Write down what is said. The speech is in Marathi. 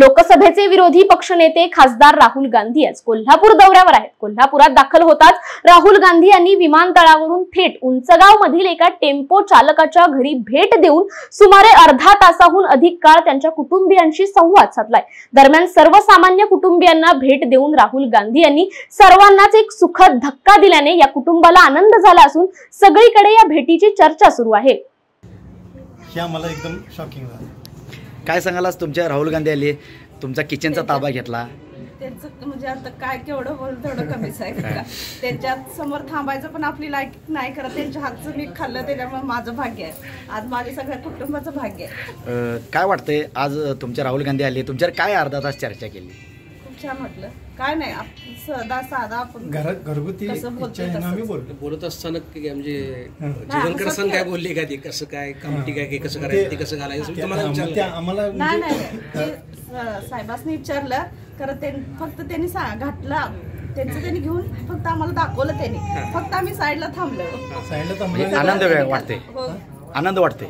लोकसभेचे विरोधी पक्षनेते खासदार राहुल गांधी आज कोल्हापूर दौऱ्यावर आहेत। कोल्हापुरात दाखल होताच राहुल गांधी यांनी विमानतळावरून थेट उंचगाव मधील एका टेम्पो चालकाच्या घरी भेट देऊन सुमारे अर्धा तासाहून अधिक काळ त्यांच्या कुटुंबियांशी संवाद साधलाय। दरम्यान सर्वसामान्य कुटुंबियांना भेट देऊन राहुल गांधी यांनी सर्वांनाच एक सुखद धक्का दिल्याने या कुटुंबाला आनंद झाला असून सगळीकडे या भेटीची चर्चा सुरू आहे। मला एकदम शॉकिंग झालं। काय सांगाल, आज तुमच्या राहुल गांधी आले, तुमचा किचनचा ताबा घेतला, त्यांचं म्हणजे आता काय केवढं बोल तेवढं कमीच आहे का? त्यांच्या समोर थांबायचं पण आपली लायक नाही करत, त्यांच्या हातचं मी खाल्लं त्याच्यामुळे माझं भाग्य आहे, आज माझ्या सगळ्या कुटुंबाचं भाग्य आहे। काय वाटतंय आज तुमच्या राहुल गांधी आले, तुमच्यावर काय अर्धा तास चर्चा केली? खूप छान म्हटलं, काय नाही साधा आपण घरगुती बोलत असताना म्हणजे जीवनकर सण काय बोलले का, ते कसं काय कामटी काय कसं करायचं ते कसं घालायचं आम्हाला नाही साहेबांनी विचारलं खरं, फक्त त्यांनी घातला त्यांचं त्यांनी घेऊन फक्त आम्हाला दाखवलं, त्यांनी फक्त आम्ही साईडला थांबलो। आनंद वाटते, आनंद वाटते।